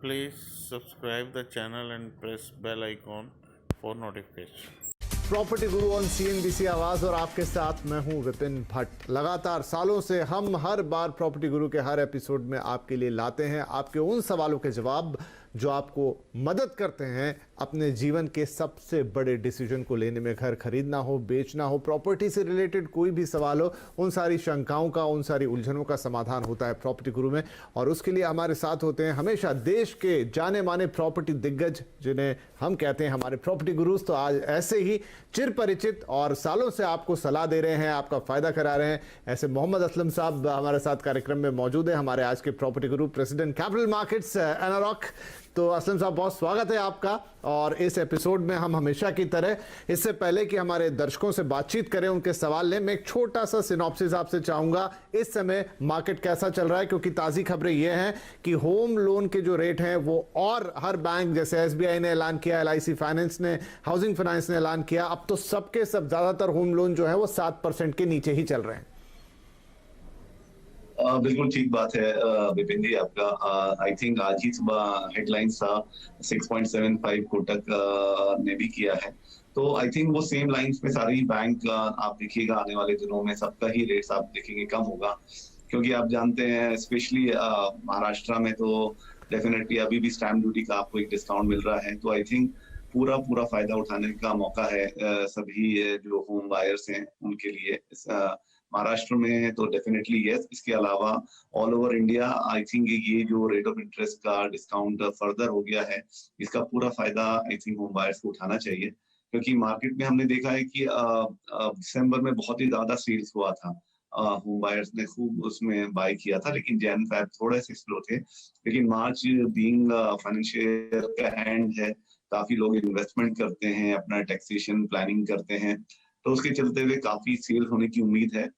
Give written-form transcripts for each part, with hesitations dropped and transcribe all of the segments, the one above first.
Please subscribe the channel and press bell icon for notification. Property Guru on CNBC आवाज और आपके साथ मैं हूं विपिन भट्ट। लगातार सालों से हम हर बार प्रॉपर्टी गुरु के हर एपिसोड में आपके लिए लाते हैं आपके उन सवालों के जवाब जो आपको मदद करते हैं अपने जीवन के सबसे बड़े डिसीजन को लेने में। घर खरीदना हो, बेचना हो, प्रॉपर्टी से रिलेटेड कोई भी सवाल हो, उन सारी शंकाओं का, उन सारी उलझनों का समाधान होता है प्रॉपर्टी गुरु में। और उसके लिए हमारे साथ होते हैं हमेशा देश के जाने माने प्रॉपर्टी दिग्गज जिन्हें हम कहते हैं हमारे प्रॉपर्टी गुरुज। तो आज ऐसे ही चिर परिचित और सालों से आपको सलाह दे रहे हैं, आपका फायदा करा रहे हैं, ऐसे मोहम्मद असलम साहब हमारे साथ कार्यक्रम में मौजूद है। हमारे आज के प्रॉपर्टी गुरु, प्रेसिडेंट कैपिटल मार्केट्स एनारॉक। तो असलम साहब बहुत स्वागत है आपका। और इस एपिसोड में हम हमेशा की तरह, इससे पहले कि हमारे दर्शकों से बातचीत करें, उनके सवाल लें, मैं एक छोटा सा सिनॉप्सिस आपसे चाहूंगा इस समय मार्केट कैसा चल रहा है, क्योंकि ताज़ी खबरें ये हैं कि होम लोन के जो रेट हैं वो, और हर बैंक जैसे SBI ने ऐलान किया, LIC फाइनेंस ने, हाउसिंग फाइनेंस ने ऐलान किया, अब तो सबके सब ज्यादातर होम लोन जो है वो 7% के नीचे ही चल रहे हैं। बिल्कुल ठीक बात है विपिन जी आपका। आई थिंक आज ही सुबह हेडलाइंस था 6.75 कोटक ने भी किया है। तो आई थिंक वो सेम लाइंस में सारी बैंक आप देखिएगा आने वाले दिनों में सबका ही रेट्स आप देखेंगे कम होगा, क्योंकि आप जानते हैं स्पेशली महाराष्ट्र में तो डेफिनेटली अभी भी स्टैम्प ड्यूटी का आपको एक डिस्काउंट मिल रहा है। तो आई थिंक पूरा फायदा उठाने का मौका है सभी जो होम बायर्स हैं उनके लिए। महाराष्ट्र में तो डेफिनेटली यस, इसके अलावा all over India I think ये जो रेट ऑफ इंटरेस्ट का डिस्काउंट फर्दर हो गया है, इसका पूरा फायदा आई थिंक होम बायर्स को उठाना चाहिए। क्योंकि मार्केट में हमने देखा है कि दिसंबर में बहुत ही ज्यादा सेल्स हुआ था, होम बायर्स ने खूब उसमें बाय किया था, लेकिन जैन फेब थोड़े से स्लो थे। लेकिन मार्च बीइंग फाइनेंशियल का एंड है, काफी लोग इन्वेस्टमेंट करते हैं, अपना टैक्सेशन प्लानिंग करते हैं, तो उसके चलते हुए काफी सेल होने की उम्मीद है।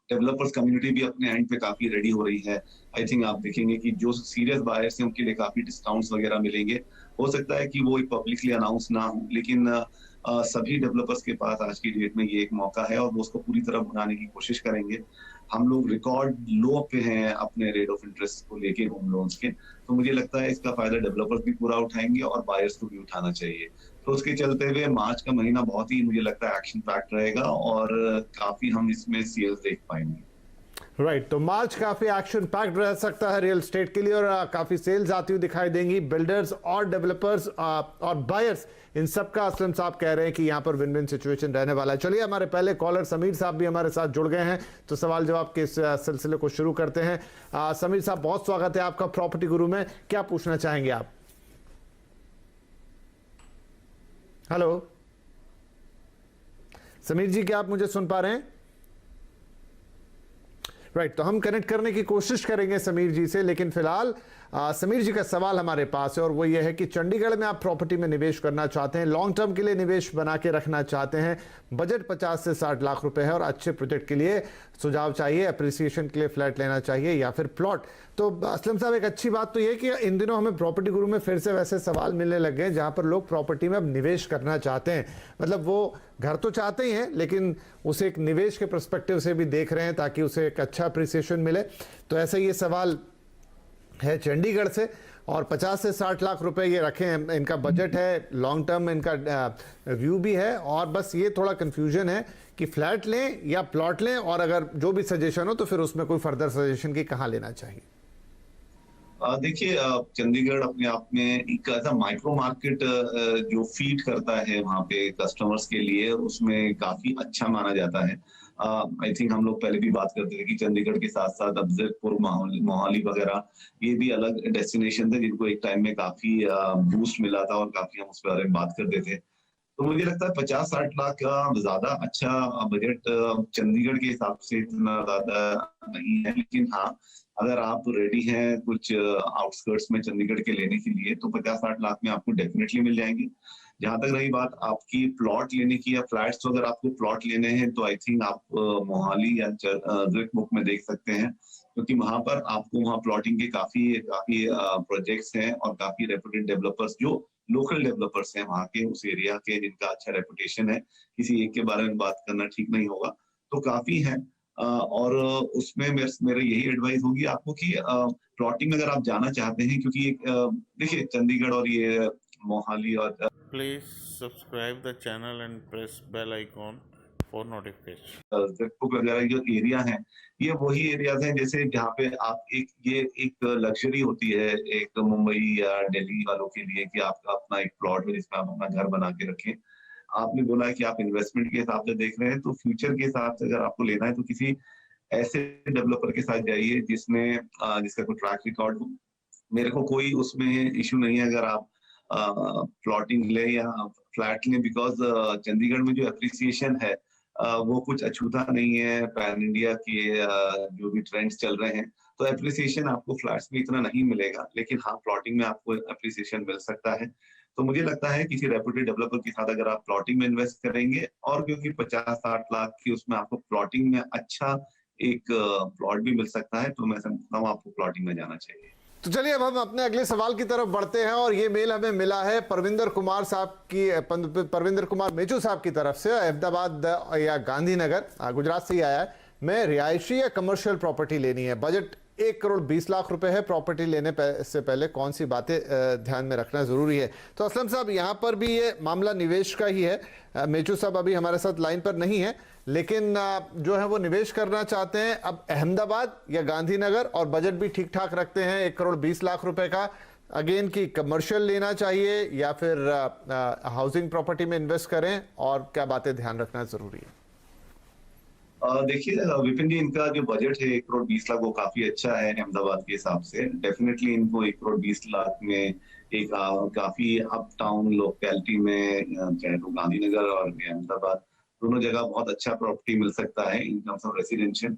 डेवलपर्स कम्युनिटी भी अपने एंड पे काफी रेडी हो रही है। आई थिंक आप देखेंगे कि जो सीरियस बायर्स हैं उनके लिए काफी डिस्काउंट्स वगैरह मिलेंगे। हो सकता है कि वो पब्लिकली अनाउंस ना हो, लेकिन सभी डेवलपर्स के पास आज की डेट में ये एक मौका है और वो उसको पूरी तरह भगाने की कोशिश करेंगे। हम लोग रिकॉर्ड लो पे हैं अपने रेट ऑफ इंटरेस्ट को लेके होम लोन्स के, तो मुझे लगता है इसका फायदा डेवलपर्स भी पूरा उठाएंगे और बायर्स को भी उठाना चाहिए। तो उसके चलते हुए मार्च का महीना बहुत ही मुझे लगता है एक्शन पैक्ड रहेगा और काफी हम इसमें सेल्स देख पाएंगे। राइट, तो मार्च काफी एक्शन पैक्ड रह सकता है रियल एस्टेट के लिए और काफी सेल्स आती हुई दिखाई देंगी। बिल्डर्स और डेवलपर्स और बायर्स, इन सब का असलम साहब कह रहे हैं कि यहाँ पर विन विन सिचुएशन रहने वाला है। चलिए, हमारे पहले कॉलर समीर साहब भी हमारे साथ जुड़ गए हैं, तो सवाल जवाब के इस सिलसिले को शुरू करते हैं। समीर साहब बहुत स्वागत है आपका प्रॉपर्टी गुरु में। क्या पूछना चाहेंगे आप? हेलो समीर जी, क्या आप मुझे सुन पा रहे हैं? राइट, तो हम कनेक्ट करने की कोशिश करेंगे समीर जी से, लेकिन फिलहाल समीर जी का सवाल हमारे पास है और वो ये है कि चंडीगढ़ में आप प्रॉपर्टी में निवेश करना चाहते हैं, लॉन्ग टर्म के लिए निवेश बना के रखना चाहते हैं, बजट 50 से 60 लाख रुपए है और अच्छे प्रोजेक्ट के लिए सुझाव चाहिए, अप्रिसिएशन के लिए फ्लैट लेना चाहिए या फिर प्लॉट। तो असलम साहब, एक अच्छी बात तो ये कि इन दिनों हमें प्रॉपर्टी गुरु में फिर से वैसे सवाल मिलने लग गए जहां पर लोग प्रॉपर्टी में अब निवेश करना चाहते हैं। मतलब वो घर तो चाहते ही हैं, लेकिन उसे एक निवेश के पर्सपेक्टिव से भी देख रहे हैं ताकि उसे एक अच्छा अप्रिसिएशन मिले। तो ऐसा ये सवाल है चंडीगढ़ से, और 50 से 60 लाख रुपए ये रखे हैं, इनका बजट है, लॉन्ग टर्म इनका व्यू भी है, और बस ये थोड़ा कंफ्यूजन है कि फ्लैट लें या प्लॉट लें, और अगर जो भी सजेशन हो तो फिर उसमें कोई फर्दर सजेशन की कहाँ लेना चाहिए। देखिए, चंडीगढ़ अपने आप में एक ऐसा माइक्रो मार्केट जो फीड करता है वहाँ पे कस्टमर्स के लिए, उसमें काफी अच्छा माना जाता है। आई थिंक हम लोग पहले भी बात करते थे कि चंडीगढ़ के साथ साथ अब जैतपुर, मोहाली वगैरह ये भी अलग डेस्टिनेशन थे जिनको एक टाइम में काफी बूस्ट मिला था और काफी हम उस बारे में बात करते थे। तो मुझे लगता है 50-60 लाख का ज्यादा अच्छा बजट चंडीगढ़ के हिसाब से इतना ज्यादा नहीं है, लेकिन हाँ, अगर आप रेडी हैं कुछ आउटस्कर्ट्स में चंडीगढ़ के लेने के लिए तो 50-60 लाख में आपको डेफिनेटली मिल जाएंगी। जहां तक रही बात आपकी प्लॉट लेने की या फ्लैट्स, तो अगर आपको प्लॉट लेने हैं तो आई थिंक आप मोहाली या जैतपुर में देख सकते हैं, क्योंकि वहां पर आपको वहाँ प्लॉटिंग के काफी प्रोजेक्ट्स हैं और काफी रेपुटेड डेवलपर्स जो लोकल डेवलपर्स हैं वहाँ के, उस एरिया के, जिनका अच्छा रेपुटेशन है। किसी एक के बारे में बात करना ठीक नहीं होगा, तो काफी है। और उसमें मेरे यही एडवाइस होगी आपको कि प्लॉटिंग में अगर आप जाना चाहते हैं, क्योंकि देखिए चंडीगढ़ और ये मोहाली और Please subscribe the channel and press bell icon for notification. जगपुर वगैरह जो एरिया है, ये वही एरियाज हैं जैसे जहाँ पे आप एक लग्जरी होती है एक मुंबई या दिल्ली वालों के लिए कि आपका अपना एक प्लॉट है जिसमें आप अपना घर बना के रखें। आपने बोला है कि आप इन्वेस्टमेंट के हिसाब से देख रहे हैं, तो फ्यूचर के हिसाब से अगर आपको लेना है तो किसी ऐसे डेवलपर के साथ जाइए जिसका कोई ट्रैक रिकॉर्ड हो। मेरे को कोई उसमें इश्यू नहीं है अगर आप प्लॉटिंग ले या फ्लैट लें, बिकॉज चंडीगढ़ में जो एप्रिसिएशन है वो कुछ अछूता नहीं है। पैन इंडिया के जो भी ट्रेंड्स चल रहे हैं, तो एप्रिसिएशन आपको फ्लैट्स में इतना नहीं मिलेगा, लेकिन हाँ प्लॉटिंग में आपको एप्रिसिएशन मिल सकता है। तो मुझे लगता है किसी रेप्यूटेड डेवलपर के साथ अगर आप प्लॉटिंग में इन्वेस्ट करेंगे, और क्योंकि 50-60 लाख की उसमें आपको प्लॉटिंग में अच्छा एक प्लॉट भी मिल सकता है, तो मैं समझता हूँ आपको प्लॉटिंग में जाना चाहिए। तो चलिए अब हम अपने अगले सवाल की तरफ बढ़ते हैं, और ये मेल हमें मिला है परविंदर कुमार मेचू साहब की तरफ से, अहमदाबाद या गांधीनगर गुजरात से ही आया है। मैं रिहायशी या कमर्शियल प्रॉपर्टी लेनी है, बजट 1 करोड़ 20 लाख रुपए है। प्रॉपर्टी लेने से पहले कौन सी बातें ध्यान में रखना जरूरी है? तो असलम साहब, यहाँ पर भी ये मामला निवेश का ही है। मेचू साहब अभी हमारे साथ लाइन पर नहीं है, लेकिन जो है वो निवेश करना चाहते हैं। अब अहमदाबाद या गांधीनगर, और बजट भी ठीक ठाक रखते हैं 1 करोड़ 20 लाख रुपए का। अगेन की कमर्शियल लेना चाहिए या फिर हाउसिंग प्रॉपर्टी में इन्वेस्ट करें, और क्या बातें ध्यान रखना जरूरी है? देखिए विपिन जी, इनका जो बजट है 1 करोड़ 20 लाख वो काफी अच्छा है अहमदाबाद के हिसाब से। डेफिनेटली इनको 1 करोड़ 20 लाख में एक काफी अप टाउन लोकेलिटी में, चाहे तो गांधीनगर और अहमदाबाद दोनों जगह बहुत अच्छा प्रॉपर्टी मिल सकता है in terms of residential.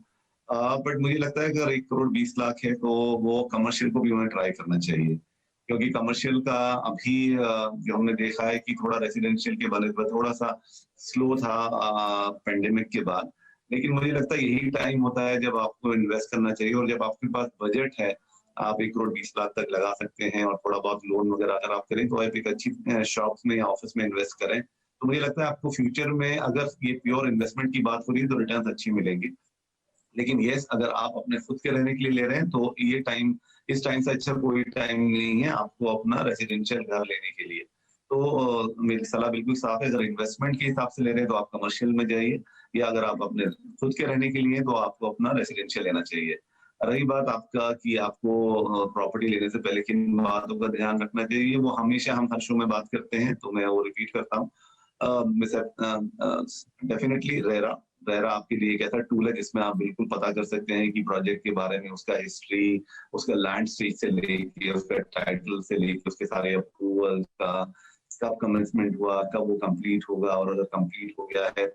But मुझे लगता है अगर 1 करोड़ 20 लाख है तो वो कमर्शियल को भी उन्हें ट्राई करना चाहिए, क्योंकि कमर्शियल का अभी जो हमने देखा है कि थोड़ा रेसिडेंशियल के बनस्बत थोड़ा सा स्लो था पेंडेमिक के बाद। लेकिन मुझे लगता है यही टाइम होता है जब आपको इन्वेस्ट करना चाहिए, और जब आपके पास बजट है, आप 1 करोड़ 20 लाख तक लगा सकते हैं, और थोड़ा बहुत लोन वगैरह अगर आप करें तो आप एक अच्छी शॉप्स में या ऑफिस में इन्वेस्ट करें, तो मुझे लगता है आपको फ्यूचर में अगर ये प्योर इन्वेस्टमेंट की बात हो रही है तो रिटर्न अच्छी मिलेंगी। लेकिन यस, अगर आप अपने खुद के रहने के लिए ले रहे हैं तो ये इस टाइम से अच्छा कोई टाइम नहीं है आपको अपना रेसिडेंशियल घर लेने के लिए। तो मेरी सलाह बिल्कुल साफ है, अगर इन्वेस्टमेंट के हिसाब से ले रहे हैं तो आप कमर्शियल में जाइए, या अगर आप अपने खुद के रहने के लिए तो आपको अपना रेसिडेंशियल लेना चाहिए। रही बात आपका कि आपको प्रॉपर्टी लेने से पहले किन बातों का ध्यान रखना चाहिए, वो हमेशा हम हर शो में बात करते हैं, तो मैं वो रिपीट करता हूँ। डेफिनेटली रेरा आपके लिए एक ऐसा टूल है जिसमें आप बिल्कुल पता कर सकते हैं कि प्रोजेक्ट के बारे में, उसका हिस्ट्री, उसका लैंड स्टेज से लेके, उसका टाइटल से लेके, उसके सारे अप्रूवल का, कब कमेंसमेंट हुआ, कब वो कंप्लीट होगा, और अगर कंप्लीट हो गया है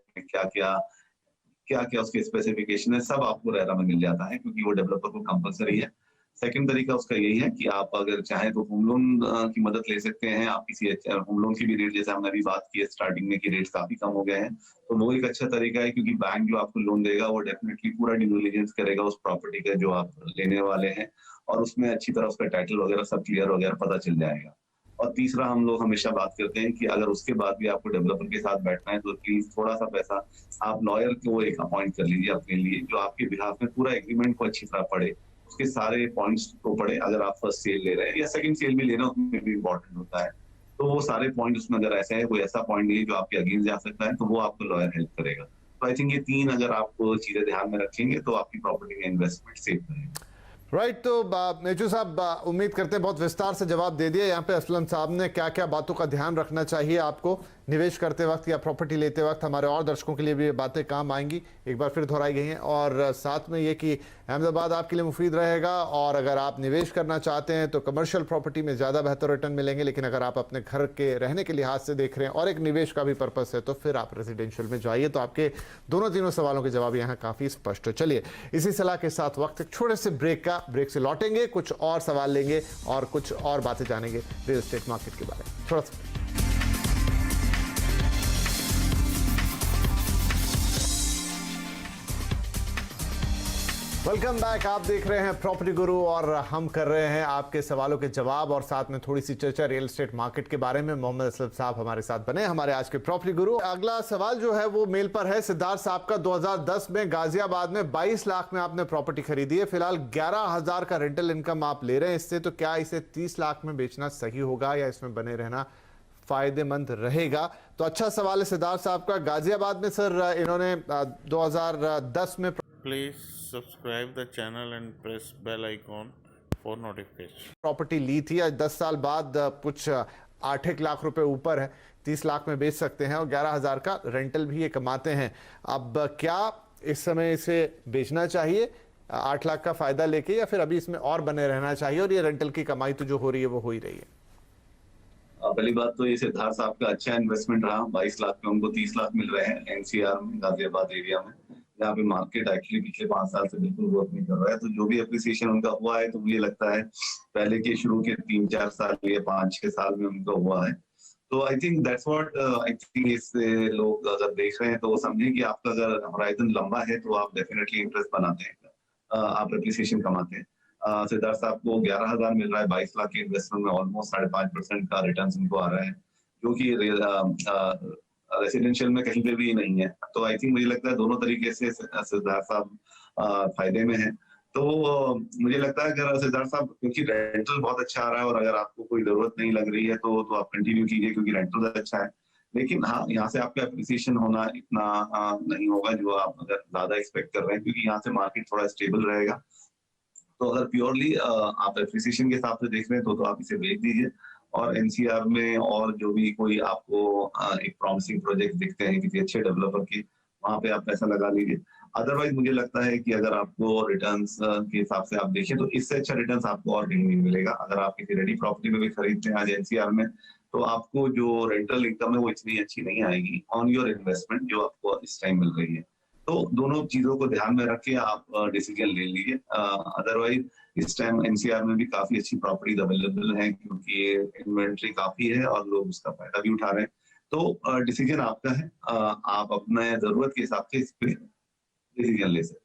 क्या क्या उसके स्पेसिफिकेशन है, सब आपको रेरा में मिल जाता है, क्योंकि वो डेवलपर को कंपलसरी है। सेकंड तरीका उसका यही है कि आप अगर चाहें तो होम लोन की मदद ले सकते हैं। आप किसी होम लोन की भी रेट, जैसे हमने अभी बात की है स्टार्टिंग में, की रेट्स काफी कम हो गए हैं, तो वो एक अच्छा तरीका है, क्योंकि बैंक जो आपको लोन देगा वो डेफिनेटली पूरा ड्यू डिलिजेंस करेगा उस प्रॉपर्टी का जो आप लेने वाले हैं, और उसमें अच्छी तरह उसका टाइटल वगैरह सब क्लियर वगैरह पता चल जाएगा। और तीसरा, हम लोग हमेशा बात करते हैं कि अगर उसके बाद भी आपको डेवलपर के साथ बैठना है तो प्लीज थोड़ा सा पैसा आप लॉयर को एक अपॉइंट कर लीजिए अपने लिए, जो आपके बिहाफ में पूरा एग्रीमेंट को अच्छी तरह पढ़े, उसके सारे पॉइंट्स को पढ़े। अगर आप फर्स्ट सेल ले रहे हैं या सेकंड सेल भी ले रहे हैं, उसमें भी इम्पोर्टेंट होता है, तो वो सारे पॉइंट उसमें अगर ऐसे है, कोई ऐसा पॉइंट नहीं है जो आपके अगेंस्ट जा सकता है, तो वो आपको लॉयर हेल्प करेगा। तो आई थिंक ये 3 अगर आप चीजें ध्यान में रखेंगे तो आपकी प्रॉपर्टी में इन्वेस्टमेंट सेफ रहेगा। राइट। तो मेचू साहब, उम्मीद करते हैं बहुत विस्तार से जवाब दे दिया यहाँ पे असलम साहब ने, क्या क्या बातों का ध्यान रखना चाहिए आपको निवेश करते वक्त या प्रॉपर्टी लेते वक्त। हमारे और दर्शकों के लिए भी ये बातें काम आएंगी, एक बार फिर दोहराई गई हैं, और साथ में ये कि अहमदाबाद आपके लिए मुफीद रहेगा, और अगर आप निवेश करना चाहते हैं तो कमर्शियल प्रॉपर्टी में ज़्यादा बेहतर रिटर्न मिलेंगे, लेकिन अगर आप अपने घर के रहने के लिहाज से देख रहे हैं और एक निवेश का भी पर्पस है तो फिर आप रेजिडेंशियल में जाइए। तो आपके तीनों सवालों के जवाब यहाँ काफ़ी स्पष्ट है। चलिए, इसी सलाह के साथ वक्त एक छोटे से ब्रेक से लौटेंगे, कुछ और सवाल लेंगे और कुछ और बातें जानेंगे रियल एस्टेट मार्केट के बारे में। थोड़ा सा वेलकम बैक। आप देख रहे हैं प्रॉपर्टी गुरु और हम कर रहे हैं आपके सवालों के जवाब और साथ में थोड़ी सी चर्चा रियल एस्टेट मार्केट के बारे में। मोहम्मद असलम साहब हमारे साथ बने हमारे आज के प्रॉपर्टी गुरु। अगला सवाल जो है वो मेल पर है। सिद्धार्थ साहब का 2010 में गाजियाबाद में 22 लाख में आपने प्रॉपर्टी खरीदी है, फिलहाल 11,000 का रेंटल इनकम आप ले रहे हैं इससे, तो क्या इसे 30 लाख में बेचना सही होगा या इसमें बने रहना फायदेमंद रहेगा? तो अच्छा सवाल है सिद्धार्थ साहब का। गाजियाबाद में सर इन्होंने 2010 में Please subscribe the channel and press bell icon for notification. Property ली थी। आज 10 साल बाद कुछ 8 लाख रुपए ऊपर है, 30 लाख में बेच सकते हैं और 11,000 का रेंटल भी ये कमाते हैं। अब क्या इस समय इसे बेचना चाहिए 8 लाख का फायदा लेके, या फिर अभी इसमें और बने रहना चाहिए और ये रेंटल की कमाई तो जो हो रही है वो हो ही रही है? पहली बात तो ये सिद्धार्थ साहब का अच्छा इन्वेस्टमेंट रहा। 22 लाख में उनको 30 लाख मिल रहे हैं एनसीआर में, गाजियाबाद एरिया में, जहाँ पे मार्केट एक्चुअली पिछले 5 साल से बिल्कुल ग्रोथ नहीं कर रहा है। तो जो भी अप्रिसिएशन उनका हुआ है तो मुझे लगता है पहले के शुरू के 3-4 साल या 5-6 साल में उनका हुआ है। तो I think that's what I think इससे लोग अगर देख रहे हैं तो वो समझें कि आपका अगर होराइजन लंबा है तो आप डेफिनेटली इंटरेस्ट बनाते हैं, आप अप्रिसिएशन कमाते हैं। सिद्धार्थ साहब को 11,000 मिल रहा है, 22 लाख के इन्वेस्टमेंट में ऑलमोस्ट 5.5% का रिटर्न उनको आ रहा है, जो कि रेसिडेंशियल में कहीं पे भी नहीं है। तो आई थिंक मुझे लगता है दोनों तरीके से सिद्धार्थ साहब फायदे में है। तो मुझे लगता है अगर सिद्धार्थ साहब, क्योंकि रेंटल बहुत अच्छा आ रहा है और अगर आपको कोई जरूरत नहीं लग रही है तो आप कंटिन्यू कीजिए क्योंकि रेंटल अच्छा है। लेकिन हाँ, यहाँ से आपका एप्रिसिएशन होना इतना नहीं होगा जो आप अगर ज्यादा एक्सपेक्ट कर रहे हैं, क्योंकि यहाँ से मार्केट थोड़ा स्टेबल रहेगा। तो अगर प्योरली आप एप्रिसिएशन के हिसाब से देख रहे हैं तो आप इसे बेच दीजिए और एनसीआर में और जो भी कोई आपको एक प्रॉमिसिंग प्रोजेक्ट दिखते हैं किसी अच्छे डेवलपर के, वहां पे आप पैसा लगा लीजिए। अदरवाइज मुझे लगता है कि अगर आपको रिटर्न्स के हिसाब से आप देखें तो इससे अच्छा रिटर्न्स आपको और कहीं नहीं मिलेगा। अगर आप किसी रेडी प्रॉपर्टी में भी खरीदते हैं आज एनसीआर में, तो आपको जो रेंटल इनकम है वो इतनी अच्छी नहीं आएगी ऑन योर इन्वेस्टमेंट जो आपको इस टाइम मिल रही है। तो दोनों चीजों को ध्यान में रख के आप डिसीजन ले लीजिए। अदरवाइज इस टाइम एनसीआर में भी काफी अच्छी प्रॉपर्टीज अवेलेबल हैं क्योंकि इन्वेंट्री काफी है और लोग उसका फायदा भी उठा रहे हैं। तो डिसीजन आपका है, आप अपने जरूरत के हिसाब से इस पे डिसीजन ले सकते हैं।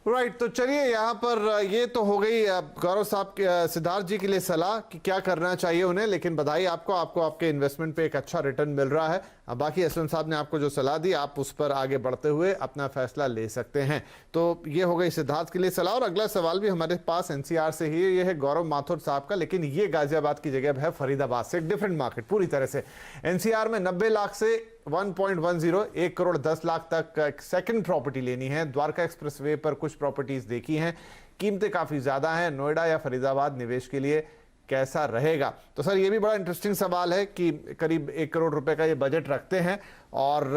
राइट, तो चलिए यहाँ पर ये तो हो गई गौरव साहब के, सिद्धार्थ जी के लिए सलाह कि क्या करना चाहिए उन्हें। लेकिन बधाई आपको आपके इन्वेस्टमेंट पे एक अच्छा रिटर्न मिल रहा है। अब बाकी असलम साहब ने आपको जो सलाह दी आप उस पर आगे बढ़ते हुए अपना फैसला ले सकते हैं। तो ये हो गई सिद्धार्थ के लिए सलाह। और अगला सवाल भी हमारे पास एनसीआर से ही है, ये है गौरव माथुर साहब का, लेकिन ये गाजियाबाद की जगह है फरीदाबाद से, एक डिफरेंट मार्केट पूरी तरह से। एनसीआर में 90 लाख से 1.10 1 करोड़ 10 लाख तक एक सेकंड प्रॉपर्टी लेनी है। द्वारका एक्सप्रेसवे पर कुछ प्रॉपर्टीज देखी हैं, कीमतें काफी ज्यादा हैं। नोएडा या फरीदाबाद निवेश के लिए कैसा रहेगा? तो सर ये भी बड़ा इंटरेस्टिंग सवाल है कि करीब 1 करोड़ रुपए का ये बजट रखते हैं और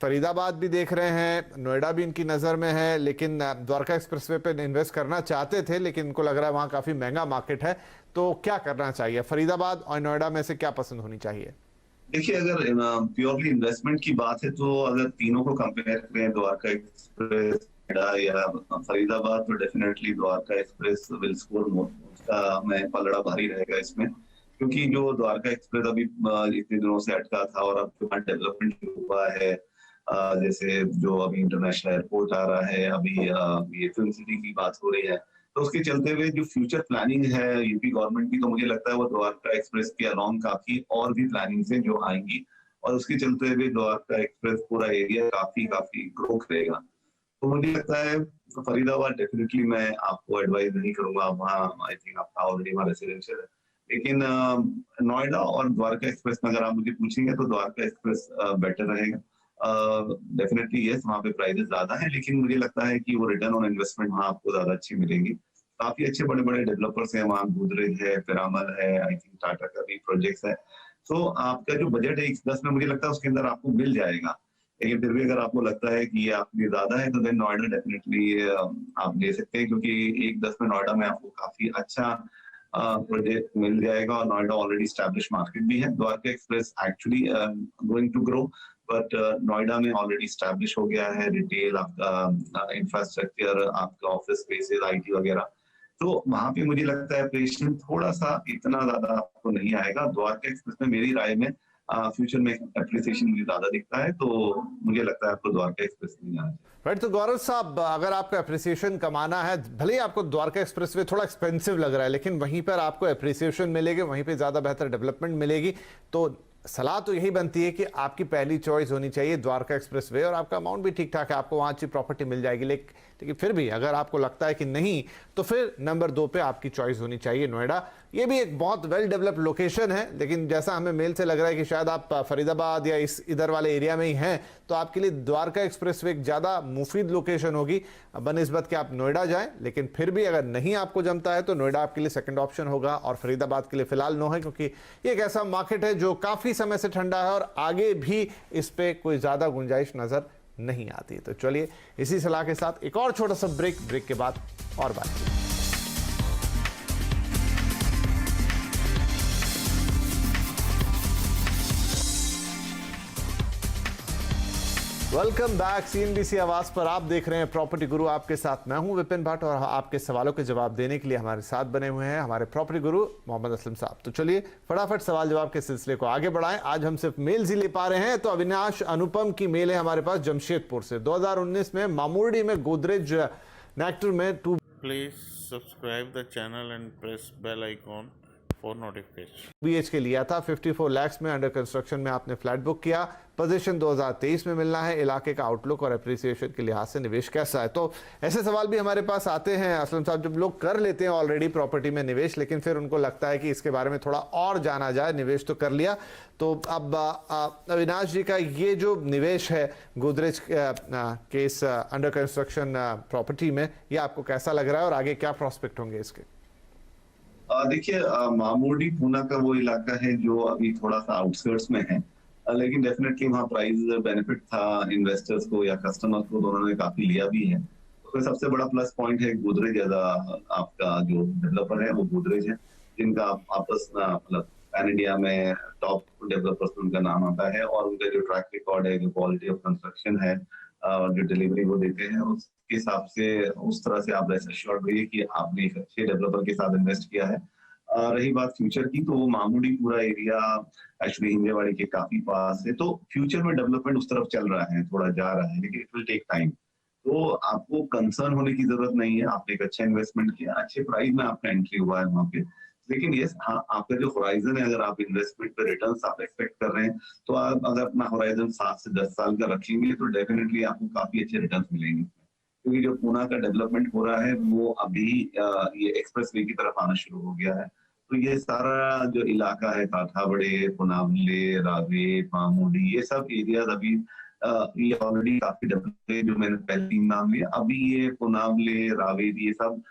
फरीदाबाद भी देख रहे हैं, नोएडा भी इनकी नज़र में है, लेकिन द्वारका एक्सप्रेसवे पे इन्वेस्ट करना चाहते थे लेकिन इनको लग रहा है वहाँ काफ़ी महंगा मार्केट है। तो क्या करना चाहिए? फरीदाबाद और नोएडा में से क्या पसंद होनी चाहिए? देखिए, अगर प्योरली इन्वेस्टमेंट की बात है तो अगर तीनों को कंपेयर करें, द्वारका एक्सप्रेस या फरीदाबाद, तो definitely Dwarka express will score more. उसका मैं पलड़ा भारी रहेगा इसमें, क्योंकि जो द्वारका एक्सप्रेस अभी इतने दिनों से अटका था और अब जो डेवलपमेंट हुआ है, जैसे जो अभी इंटरनेशनल एयरपोर्ट आ रहा है, अभी ये फिल्म सिटी की बात हो रही है, तो उसके चलते हुए जो फ्यूचर प्लानिंग है यूपी गवर्नमेंट की, तो मुझे लगता है वो द्वारका एक्सप्रेस के अलॉन्ग काफी और भी प्लानिंग से जो आएंगी और उसके चलते हुए द्वारका एक्सप्रेस पूरा एरिया काफी ग्रो करेगा। तो मुझे लगता है फरीदाबाद डेफिनेटली मैं आपको एडवाइस नहीं करूंगा, वहाँ आई थिंक आपका ऑलरेडी वहाँ रेसिडेंशियल है। लेकिन नोएडा और द्वारका एक्सप्रेस में अगर आप मुझे पूछेंगे तो द्वारका एक्सप्रेस बेटर रहेगा। डेफिनेटली यस, वहाँ पे प्राइसेस ज्यादा है, लेकिन मुझे लगता है कि वो रिटर्न ऑन इन्वेस्टमेंट वहाँ आपको ज्यादा अच्छी मिलेंगी। काफी अच्छे बड़े बड़े डेवलपर्स हैं वहाँ, गोदरेज है, पिरामल है, आई थिंक टाटा का भी प्रोजेक्ट्स है। तो आपका जो बजट है 110 में, मुझे लगता है उसके अंदर आपको मिल जाएगा। लेकिन फिर भी अगर आपको लगता है कि ये आपके लिए ज्यादा है तो देन नोएडा डेफिनेटली आप ले सकते हैं, क्योंकि 110 में नोएडा में आपको काफी अच्छा प्रोजेक्ट मिल जाएगा और नोएडा ऑलरेडी स्टैब्लिश मार्केट भी है। Dwarka express actually going to grow, but Noida में ऑलरेडी स्टैब्लिश हो गया है रिटेल, आपका इंफ्रास्ट्रक्चर, आपका ऑफिस स्पेसेस, आईटी वगैरह। तो वहां पे मुझे लगता है ऑपरेशन थोड़ा सा इतना ज्यादा आपको नहीं आएगा। द्वारका एक्सप्रेस में मेरी राय में फ्यूचर में एप्रिसिएशन मुझे ज्यादा दिखता है, तो मुझे लगता है आपको द्वारका एक्सप्रेस में जाना चाहिए। राइट। तो गौरव साहब, अगर आपको अप्रिसिएशन कमाना है, भले ही आपको द्वारका एक्सप्रेसवे थोड़ा एक्सपेंसिव लग रहा है, लेकिन वहीं पर आपको अप्रिसिएशन मिलेगी, वहीं पे ज़्यादा बेहतर डेवलपमेंट मिलेगी, तो सलाह तो यही बनती है कि आपकी पहली चॉइस होनी चाहिए द्वारका एक्सप्रेसवे, और आपका अमाउंट भी ठीक ठाक है, आपको वहाँ अच्छी प्रॉपर्टी मिल जाएगी। लेकिन फिर भी अगर आपको लगता है कि नहीं, तो फिर नंबर 2 पे आपकी चॉइस होनी चाहिए नोएडा। ये भी एक बहुत वेल डेवलप्ड लोकेशन है, लेकिन जैसा हमें मेल से लग रहा है कि शायद आप फरीदाबाद या इस इधर वाले एरिया में ही हैं, तो आपके लिए द्वारका एक्सप्रेसवे एक ज़्यादा मुफीद लोकेशन होगी बनिस्बत कि आप नोएडा जाएं। लेकिन फिर भी अगर नहीं आपको जमता है तो नोएडा आपके लिए सेकंड ऑप्शन होगा, और फरीदाबाद के लिए फिलहाल नो है, क्योंकि ये एक ऐसा मार्केट है जो काफ़ी समय से ठंडा है और आगे भी इस पर कोई ज़्यादा गुंजाइश नज़र नहीं आती। तो चलिए इसी सलाह के साथ एक और छोटा सा ब्रेक के बाद और बात। Welcome back. सीएनबीसी आवाज पर आप देख रहे हैं प्रॉपर्टी गुरु, आपके साथ मैं हूं विपिन भट्ट, और आपके सवालों के जवाब देने के लिए हमारे साथ बने हुए हैं हमारे प्रॉपर्टी गुरु मोहम्मद असलम साहब। तो चलिए फटाफट सवाल जवाब के सिलसिले को आगे बढ़ाएं। आज हम सिर्फ मेल्स ही ले पा रहे हैं, तो अविनाश अनुपम की मेल है हमारे पास जमशेदपुर से। 2019 में मामूडी में गोदरेज नेक्टर में 2 Please subscribe the channel and press bell icon for notification. BHK लिया था, 54 लाख में अंडर कंस्ट्रक्शन में आपने फ्लैट बुक किया, पोजीशन 2023 में मिलना है, इलाके का आउटलुक और अप्रिसिएशन के लिहाज से निवेश कैसा है? तो ऐसे सवाल भी हमारे पास आते हैं असलम साहब, जब लोग कर लेते हैं ऑलरेडी प्रॉपर्टी में निवेश, लेकिन फिर उनको लगता है कि इसके बारे में थोड़ा और जाना जाए, निवेश तो कर लिया। तो अब अविनाश जी का ये जो निवेश है गोदरेज के इस अंडर कंस्ट्रक्शन प्रॉपर्टी में, ये आपको कैसा लग रहा है और आगे क्या प्रोस्पेक्ट होंगे इसके? देखिए, मामूडी पूना का वो इलाका है जो अभी थोड़ा सा आउटस्कर्ट्स में है, लेकिन डेफिनेटली वहाँ प्राइस बेनिफिट था इन्वेस्टर्स को या कस्टमर्स को, दोनों ने काफी लिया भी है। उसमें सबसे बड़ा प्लस पॉइंट है गोदरेज एज आपका जो डेवलपर है वो गोदरेज है, जिनका आपस मतलब पैन इंडिया में टॉप डेवलपर्स में उनका नाम आता है, और उनका जो ट्रैक रिकॉर्ड है, जो क्वालिटी ऑफ कंस्ट्रक्शन है, जो डिलीवरी वो देते हैं, उसके हिसाब से उस तरह से आप रेस्ट एश्योर्ड रहिए कि आपने एक अच्छे डेवलपर के साथ इन्वेस्ट किया है। रही बात फ्यूचर की, तो वो मामूडी पूरा एरिया एक्चुअली हिंजेवाड़ी के काफी पास है, तो फ्यूचर में डेवलपमेंट उस तरफ चल रहा है, थोड़ा जा रहा है, लेकिन इट विल टेक टाइम। तो आपको कंसर्न होने की जरूरत नहीं है, आपने एक अच्छा इन्वेस्टमेंट किया, अच्छे प्राइस में आपका एंट्री हुआ है वहाँ पे। लेकिन ये हाँ, आपका जो होराइजन है, अगर आप इन्वेस्टमेंट पे रिटर्न्स आप एक्सपेक्ट कर रहे हैं, तो आप अगर अपना होराइजन 7 से 10 साल का रखेंगे तो डेफिनेटली आपको काफी अच्छे रिटर्न्स मिलेंगे, क्योंकि जो पूना का डेवलपमेंट हो रहा है वो अभी ये एक्सप्रेसवे की तरफ आना शुरू हो गया है। तो ये सारा जो इलाका है, ताथावड़े, पुनावले, रावे, मामूडी, ये सब एरियाज अभी ये ऑलरेडी काफी डेवलप है। जो मैंने पहले 3 नाम लिया, अभी ये पुनावले, रावे, ये सब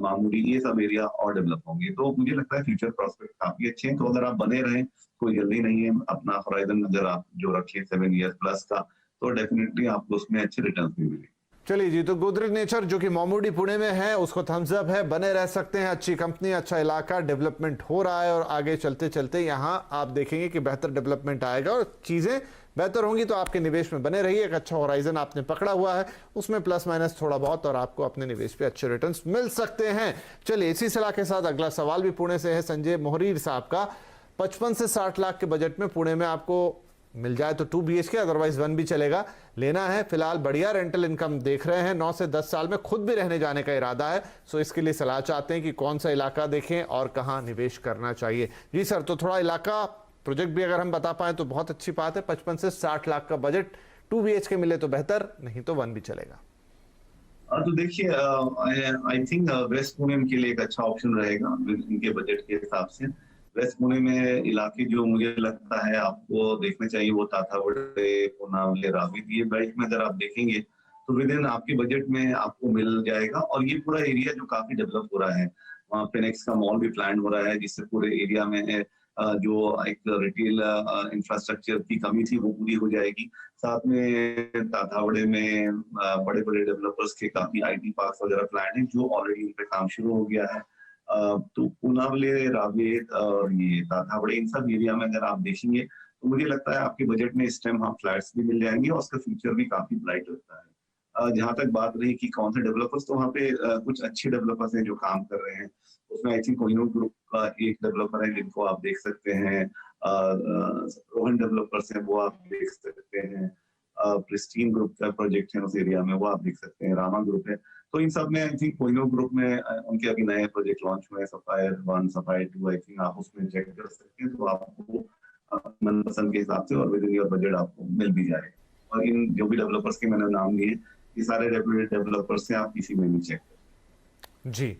मामूडी, ये सब एरिया और डेवलप होंगे। तो मुझे लगता है फ्यूचर प्रोस्पेक्ट काफी अच्छे हैं। तो अगर आप बने रहें, कोई जल्दी नहीं है, अपना होराइजन अगर आप जो रखें 7 ईयर्स प्लस का, तो डेफिनेटली आपको उसमें अच्छे रिटर्न भी मिलेंगे। चलिए जी, तो गोदरेज नेचर जो कि मामूडी पुणे में है, उसको थम्स अप है, बने रह सकते हैं, अच्छी कंपनी, अच्छा इलाका, डेवलपमेंट हो रहा है, और आगे चलते चलते यहाँ आप देखेंगे कि बेहतर डेवलपमेंट आएगा और चीज़ें बेहतर होंगी, तो आपके निवेश में बने रहिए। एक अच्छा होराइजन आपने पकड़ा हुआ है, उसमें प्लस माइनस थोड़ा बहुत, और आपको अपने निवेश पे अच्छे रिटर्न्स मिल सकते हैं। चलिए इसी सलाह के साथ अगला सवाल भी पुणे से है संजय मोहरीर साहब का। 55 से 60 लाख के बजट में पुणे में आपको मिल जाए तो 2 BHK, अदरवाइज 1 भी चलेगा, लेना है। फिलहाल बढ़िया रेंटल इनकम देख रहे हैं, 9 से 10 साल में खुद भी रहने जाने का इरादा है। सो इसके लिए सलाह चाहते हैं कि कौन सा इलाका देखें और कहां निवेश करना चाहिए। जी सर, तो थोड़ा इलाका प्रोजेक्ट भी अगर हम बता पाए तो बहुत अच्छी बात है। 55 से 60 लाख का बजट, 2 BHK मिले तो बेहतर, नहीं तो 1 भी चलेगा। तो देखिए, आई थिंक वेस्ट पुणे के लिए एक अच्छा ऑप्शन रहेगा इनके बजट के हिसाब से। वेस्ट पुणे में इलाके जो मुझे लगता है आपको देखने चाहिए, वो ताथावड़े, पुनावले, रावी, ये बेल्ट में अगर आप देखेंगे तो विद इन आपके बजट में आपको मिल जाएगा। और ये पूरा एरिया जो काफी डेवलप हो रहा है, वहाँ फिनिक्स का मॉल भी प्लान हो रहा है, जिससे पूरे एरिया में जो एक रिटेल इंफ्रास्ट्रक्चर की कमी थी वो पूरी हो जाएगी। साथ में ताथावड़े में बड़े बड़े डेवलपर्स के काफी IT पार्क वगैरह प्लान है, जो ऑलरेडी उन पे काम शुरू हो गया है। तो पुनावले, रावेत और ये ताथावड़े, इन सब एरिया में अगर आप देखेंगे तो मुझे लगता है आपके बजट में इस टाइम फ्लैट्स भी मिल जाएंगे, और उसका फ्यूचर भी काफी ब्राइट लगता है। जहां तक बात रही कि कौन से डेवलपर्स, तो वहाँ पे कुछ अच्छे डेवलपर्स हैं जो काम कर रहे हैं। उसमें आई थिंक कोहिनूर ग्रुप का एक डेवलपर है जिनको आप देख सकते हैं, रोहन डेवलपर्स हैं वो आप देख सकते हैं, प्रिस्टीन ग्रुप का प्रोजेक्ट है उस एरिया में, वो आप देख सकते हैं, रामा ग्रुप है। तो इन सब में आई थिंक कोइनो ग्रुप में उनके अभी नए प्रोजेक्ट लॉन्च हुए हैं, सफायर 1, सफायर 2, आई थिंक आप उसमें चेक कर सकते हैं, तो आपको मनपसंद के हिसाब से और विद इन योर बजट आपको मिल भी जाएगा। और इन जो भी डेवलपर्स के मैंने नाम लिए, ये सारे रेप्यूटेड डेवलपर्स हैं, आप किसी में भी चेक करें। जी,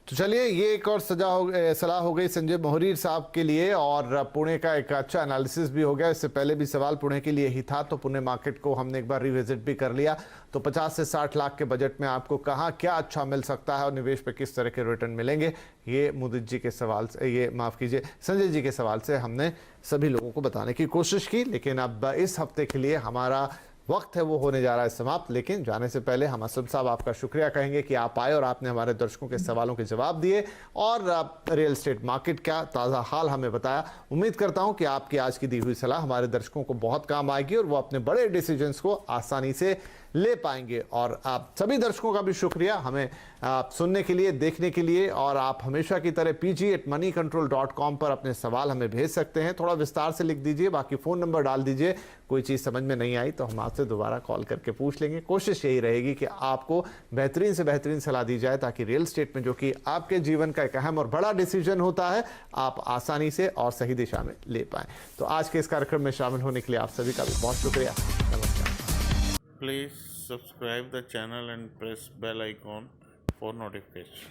तो चलिए, ये एक और सलाह हो गई संजय मोहरीर साहब के लिए, और पुणे का एक अच्छा एनालिसिस भी हो गया। इससे पहले भी सवाल पुणे के लिए ही था, तो पुणे मार्केट को हमने एक बार रिविजिट भी कर लिया। तो 50 से 60 लाख के बजट में आपको कहाँ क्या अच्छा मिल सकता है और निवेश पे किस तरह के रिटर्न मिलेंगे, ये मुदित जी के सवाल से, ये माफ़ कीजिए संजय जी के सवाल से हमने सभी लोगों को बताने की कोशिश की। लेकिन अब इस हफ्ते के लिए हमारा वक्त है वो होने जा रहा है समाप्त। लेकिन जाने से पहले हम असद साहब आपका शुक्रिया कहेंगे कि आप आए और आपने हमारे दर्शकों के सवालों के जवाब दिए और रियल एस्टेट मार्केट का ताज़ा हाल हमें बताया। उम्मीद करता हूं कि आपकी आज की दी हुई सलाह हमारे दर्शकों को बहुत काम आएगी और वो अपने बड़े डिसीजंस को आसानी से ले पाएंगे। और आप सभी दर्शकों का भी शुक्रिया हमें सुनने के लिए, देखने के लिए। और आप हमेशा की तरह pg@moneycontrol.com पर अपने सवाल हमें भेज सकते हैं। थोड़ा विस्तार से लिख दीजिए, बाकी फ़ोन नंबर डाल दीजिए। कोई चीज़ समझ में नहीं आई तो हम आपसे दोबारा कॉल करके पूछ लेंगे। कोशिश यही रहेगी कि आपको बेहतरीन से बेहतरीन सलाह दी जाए, ताकि रियल एस्टेट में, जो कि आपके जीवन का एक अहम और बड़ा डिसीजन होता है, आप आसानी से और सही दिशा में ले पाएँ। तो आज के इस कार्यक्रम में शामिल होने के लिए आप सभी का भी बहुत शुक्रिया। नमस्कार। Please subscribe the channel and press bell icon for notification.